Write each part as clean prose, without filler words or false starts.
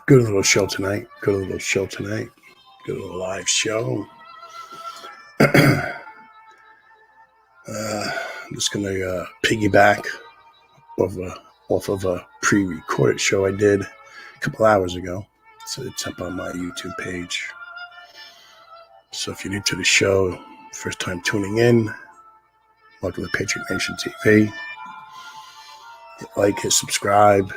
Good little show tonight. Good little show tonight. Good little live show. I'm just going to piggyback off of a pre-recorded show I did a couple hours ago. So it's up on my YouTube page. So if you're new to the show, first time tuning in, welcome to Patriot Nation TV. Hit like, hit subscribe,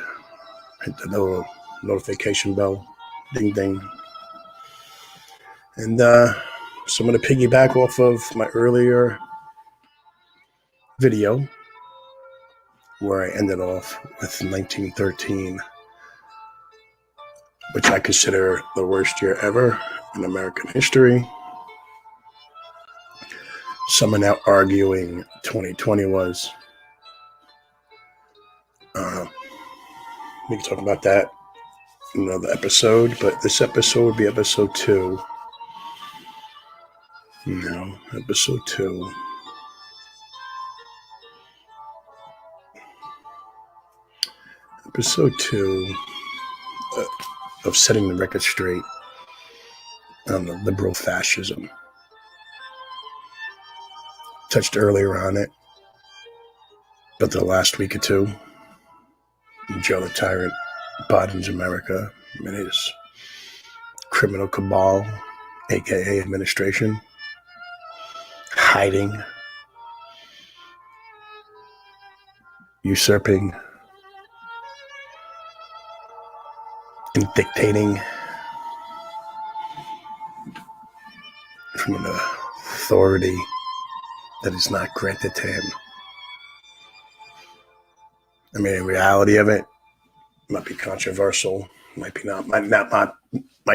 hit the notification bell, ding ding. And so I'm going to piggyback off of my earlier video where I ended off with 1913, which I consider the worst year ever in American history. Some are now arguing 2020 was. We can talk about that in another episode, but this episode would be episode 2. Episode 2. Episode 2 of setting the record straight on the liberal fascism. Touched earlier on it, but the last week or two, Joe the Tyrant, Biden's America, and his criminal cabal, aka administration, hiding, usurping, and dictating from an authority that is not granted to him. I mean, in reality of it, might be controversial, might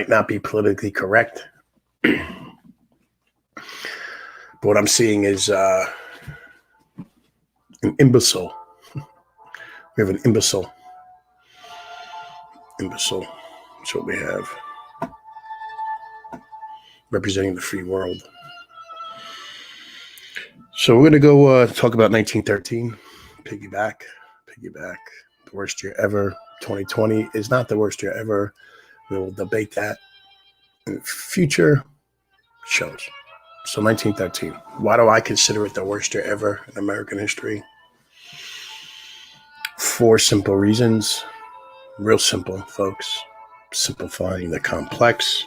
not be politically correct. But what I'm seeing is an imbecile. We have an imbecile. Imbecile. That's what we have. Representing the free world. So we're going to go talk about 1913. Piggyback. The worst year ever. 2020 is not the worst year ever. We will debate that in future shows. So 1913. Why do I consider it the worst year ever in American history? 4 simple reasons. Real simple, folks. Simplifying the complex.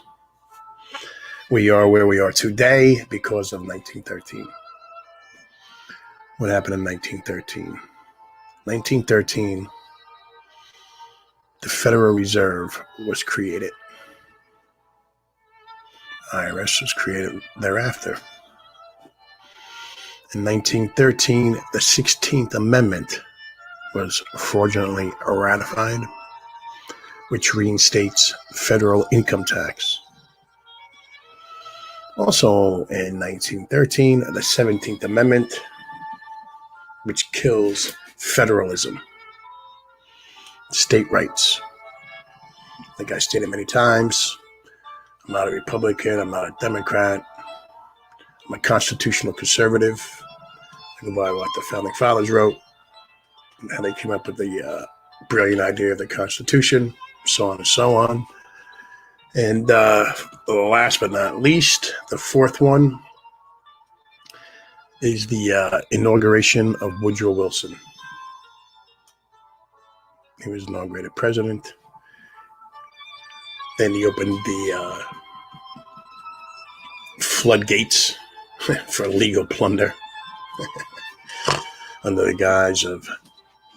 We are where we are today because of 1913. What happened in 1913? 1913, the Federal Reserve was created. IRS was created thereafter. In 1913, the 16th Amendment was fraudulently ratified, which reinstates federal income tax. Also in 1913, the 17th Amendment, which kills federalism, state rights. Like I stated many times, I'm not a Republican, I'm not a Democrat, I'm a constitutional conservative. I go by what the Founding Fathers wrote, and how they came up with the brilliant idea of the Constitution, so on and so on. And last but not least, the 4th one is the inauguration of Woodrow Wilson. He was inaugurated president. Then he opened the floodgates for legal plunder under the guise of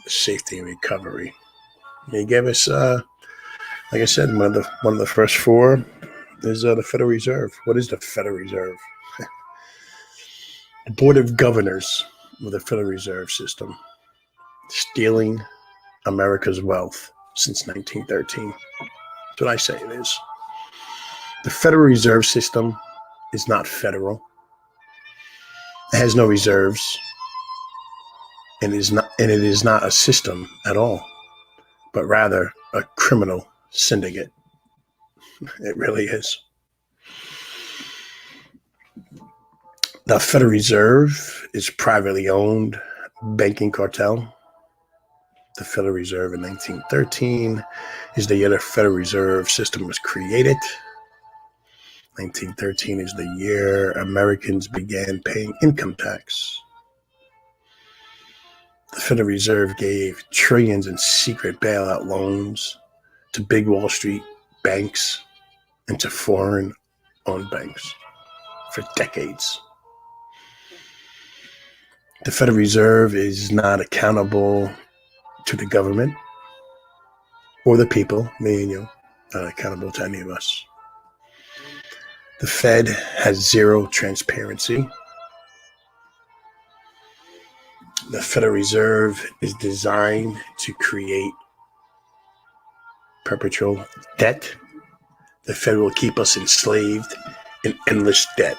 safety and recovery. He gave us, like I said, one of the first 4 is the Federal Reserve. What is the Federal Reserve? The Board of Governors of the Federal Reserve System, stealing America's wealth since 1913. That's what I say it is. The Federal Reserve System is not federal. It has no reserves, and it is not a system at all, but rather a criminal syndicate. It really is. The Federal Reserve is privately owned banking cartel The Federal Reserve in 1913 is the year the Federal Reserve System was created. 1913 is the year Americans began paying income tax. The Federal Reserve gave trillions in secret bailout loans to big Wall Street banks and to foreign-owned banks for decades. The Federal Reserve is not accountable to the government or the people, me and you, not accountable to any of us. The Fed has zero transparency. The Federal Reserve is designed to create perpetual debt. The Fed will keep us enslaved in endless debt.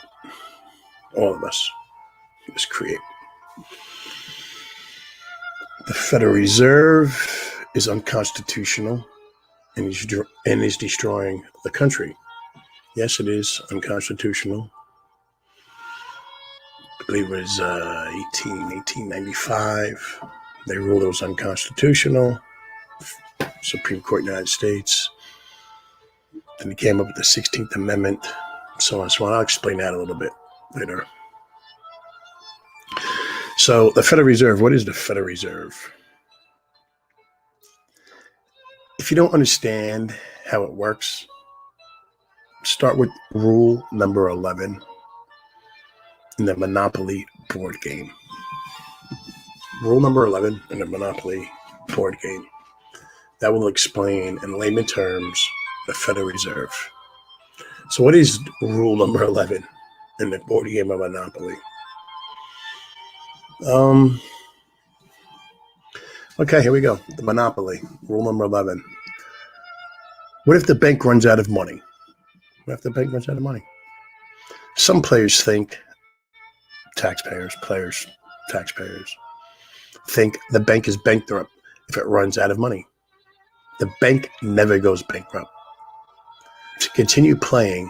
All of us. Just create. The Federal Reserve is unconstitutional and is destroying the country. Yes, it is unconstitutional. I believe it was 1895. They ruled it was unconstitutional. Supreme Court of the United States. Then they came up with the 16th Amendment, so on and so on. I'll explain that a little bit later. So the Federal Reserve, what is the Federal Reserve? If you don't understand how it works, start with rule number 11 in the Monopoly board game. Rule number 11 in the Monopoly board game. That will explain in layman terms the Federal Reserve. So what is rule number 11 in the board game of Monopoly? Okay, here we go. The Monopoly, rule number 11. What if the bank runs out of money? What if the bank runs out of money? Some players think, taxpayers, think the bank is bankrupt if it runs out of money. The bank never goes bankrupt. To continue playing,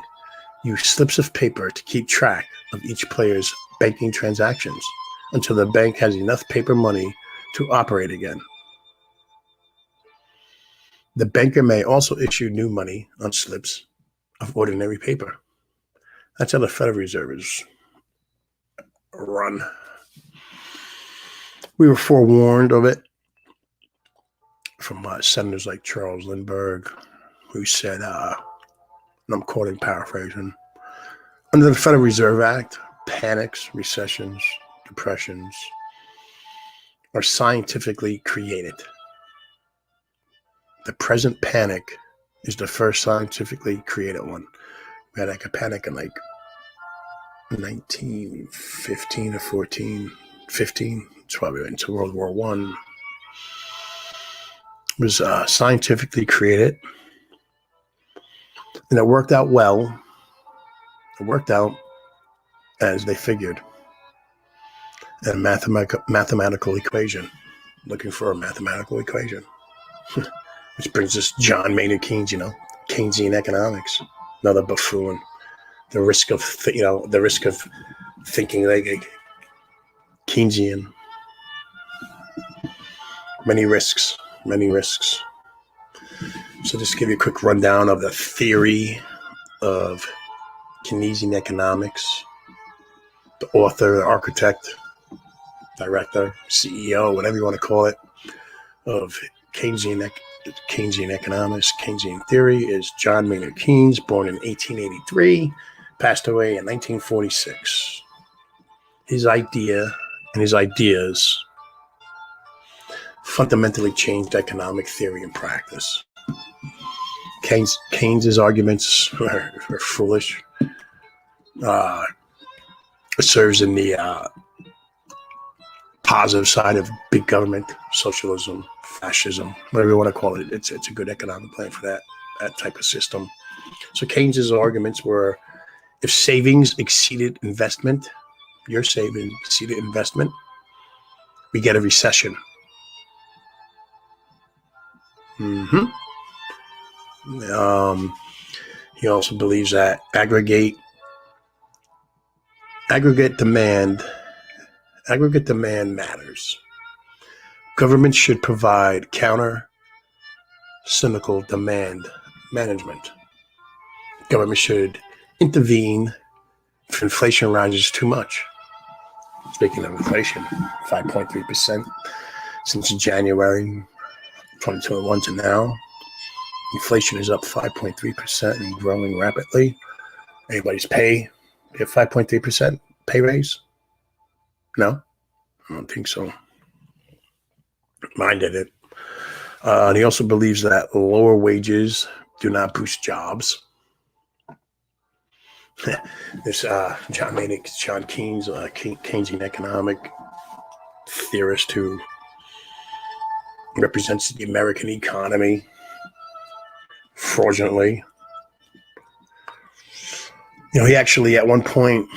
use slips of paper to keep track of each player's banking transactions until the bank has enough paper money to operate again. The banker may also issue new money on slips of ordinary paper. That's how the Federal Reserve is run. We were forewarned of it from senators like Charles Lindbergh, who said, and I'm quoting, paraphrasing, under the Federal Reserve Act, panics, recessions, depressions are scientifically created. The present panic is the first scientifically created one. We had like a panic in like 1915 or 15. It's probably into World War I. It was scientifically created. And it worked out well. It worked out as they figured. A mathematical equation. Looking for a mathematical equation. Which brings us John Maynard Keynes, Keynesian economics. Another buffoon. The risk of thinking like a Keynesian. Many risks. So just give you a quick rundown of the theory of Keynesian economics. The author, the architect, director, CEO, whatever you want to call it, of Keynesian economics, Keynesian theory is John Maynard Keynes, born in 1883, passed away in 1946. His idea and his ideas fundamentally changed economic theory and practice. Keynes's arguments were foolish. It serves in the positive side of big government, socialism, fascism, whatever you want to call it. It's a good economic plan for that type of system. So Keynes's arguments were, if savings exceeded investment, your savings exceeded investment, we get a recession. He also believes that aggregate demand matters, Government should provide counter-cyclical demand management. Government should intervene if inflation rises too much. Speaking of inflation, 5.3% since January 2021 to now. Inflation is up 5.3% and growing rapidly. Anybody's pay get 5.3% pay raise? No, I don't think so. Mine did it. And he also believes that lower wages do not boost jobs. This John Keynes, Keynesian economic theorist who represents the American economy fraudulently. He actually at one point,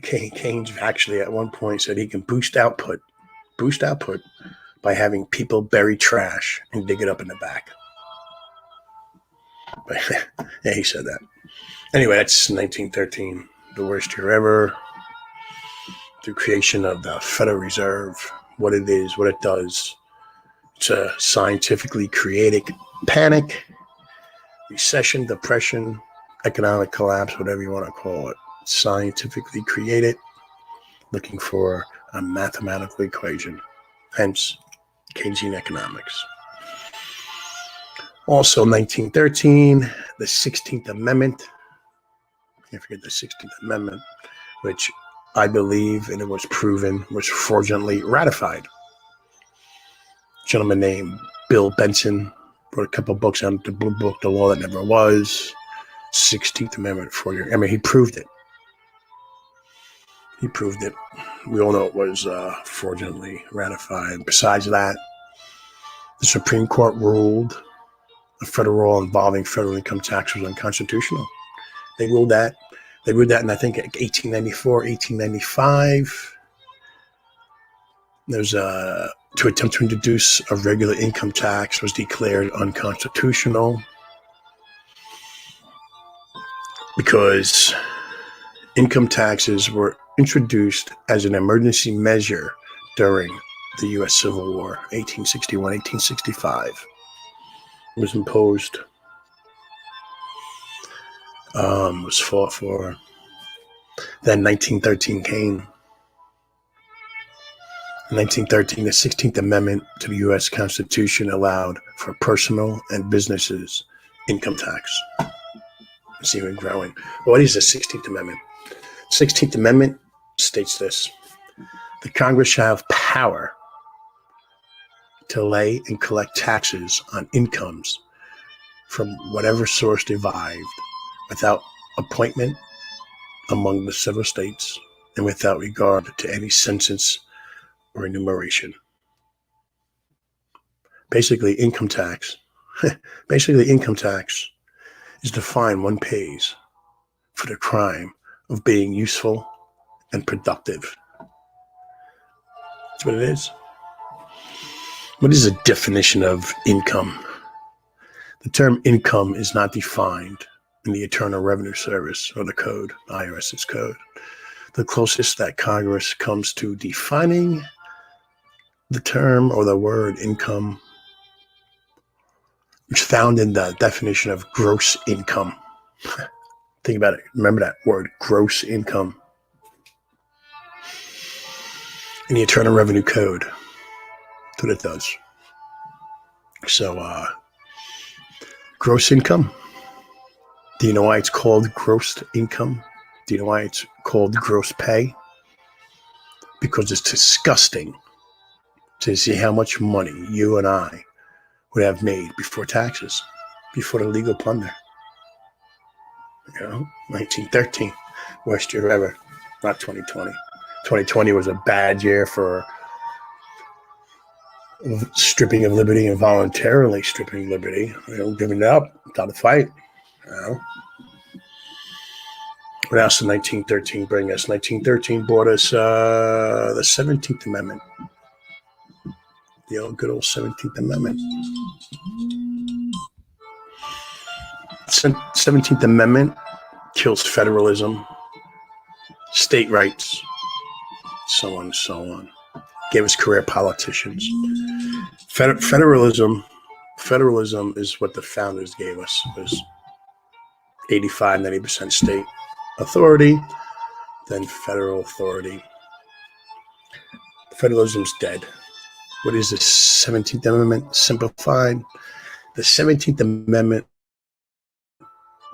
Keynes actually at one point said he can boost output by having people bury trash and dig it up in the back. But yeah, he said that. Anyway, that's 1913, the worst year ever. The creation of the Federal Reserve, what it is, what it does. It's a scientifically created panic, recession, depression, economic collapse, whatever you want to call it. Scientifically created, looking for a mathematical equation, hence Keynesian economics. Also, 1913, the 16th Amendment. Can't forget the 16th Amendment, which I believe, and it was proven, was fraudulently ratified. A gentleman named Bill Benson wrote a couple of books on the Blue Book, The Law That Never Was. 16th Amendment for you. I mean, he proved it. He proved it. We all know it was fraudulently ratified. Besides that, the Supreme Court ruled a federal law involving federal income tax was unconstitutional. They ruled that. They ruled that in, I think, 1894, 1895. There's to attempt to introduce a regular income tax was declared unconstitutional because income taxes were introduced as an emergency measure during the U.S. Civil War, 1861, 1865. It was imposed, was fought for. Then 1913 came. In 1913, the 16th Amendment to the U.S. Constitution allowed for personal and businesses income tax. It's even growing. What is the 16th Amendment? 16th Amendment states this: the Congress shall have power to lay and collect taxes on incomes from whatever source derived without appointment among the several states and without regard to any census or enumeration. Basically, income tax is the fine one pays for the crime of being useful and productive. That's what it is. What is the definition of income? The term income is not defined in the Internal Revenue Service or the code, IRS's code. The closest that Congress comes to defining the term or the word income is found in the definition of gross income. Think about it. Remember that word, gross income. In the Internal Revenue Code. That's what it does. So, gross income. Do you know why it's called gross income? Do you know why it's called gross pay? Because it's disgusting to see how much money you and I would have made before taxes, before the legal plunder. 1913, worst year ever, not 2020. 2020 was a bad year for stripping of liberty and voluntarily stripping liberty. Giving it up, got to fight. What else did 1913 bring us? 1913 brought us the 17th Amendment. The old good old 17th Amendment. 17th Amendment kills federalism, state rights, so on and so on. gave us career politicians. Federalism is what the founders gave us. It was 85, 90% state authority, then federal authority. Federalism's dead. What is the 17th Amendment simplified? The 17th Amendment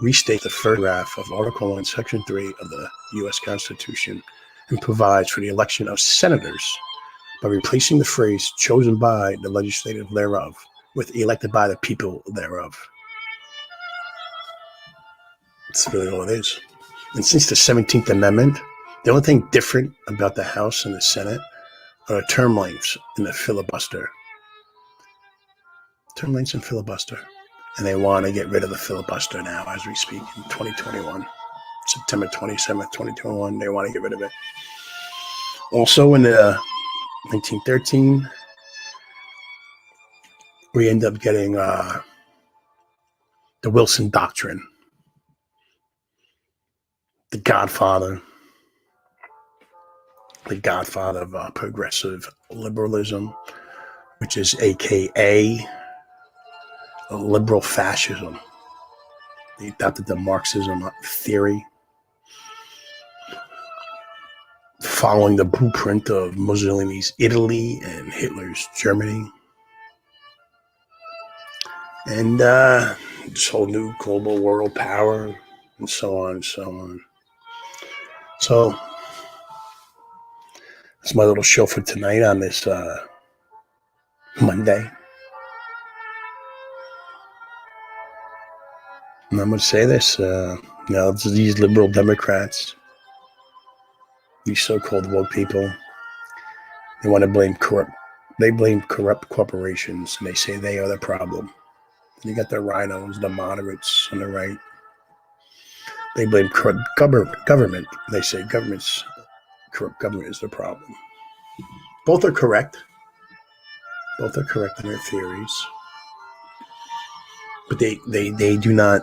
restates the first draft of Article 1, Section 3 of the U.S. Constitution and provides for the election of senators by replacing the phrase chosen by the legislative thereof with elected by the people thereof. That's really all it is. And since the 17th Amendment, the only thing different about the House and the Senate are the term lengths in the filibuster. Term lengths and filibuster. And they want to get rid of the filibuster now as we speak in 2021. September 27th, 2021, they want to get rid of it. Also in 1913, we end up getting the Wilson Doctrine, the godfather of progressive liberalism, which is AKA liberal fascism. They adopted the Marxism theory, following the blueprint of Mussolini's Italy and Hitler's Germany. And this whole new global world power, and so on and so on. So that's my little show for tonight on this Monday. And I'm going to say this, these liberal Democrats, these so-called woke people, they want to blame corrupt corporations, and they say they are the problem. And you got the rhinos, the moderates on the right. They blame corrupt government. They say corrupt government is the problem. Both are correct. Both are correct in their theories. But they do not,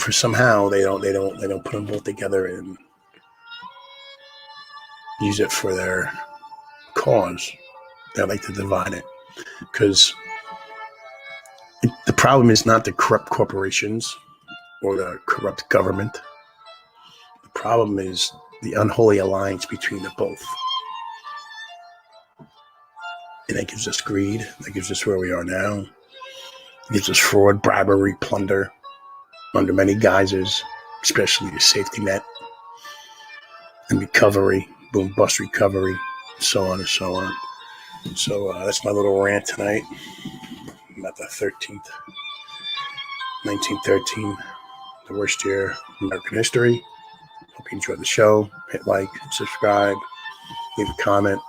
for somehow they don't put them both together and use it for their cause. They like to divide it because the problem is not the corrupt corporations or the corrupt government. The problem is the unholy alliance between the both. And that gives us greed. That gives us where we are now. It gives us fraud, bribery, plunder under many guises, especially the safety net and recovery, boom, bust recovery, so on and so on. So that's my little rant tonight about the 13th, 1913, the worst year in American history. Hope you enjoyed the show. Hit like, subscribe, leave a comment.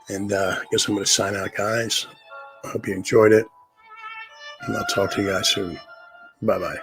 And I guess I'm going to sign out, guys. I hope you enjoyed it. And I'll talk to you guys soon. Bye-bye.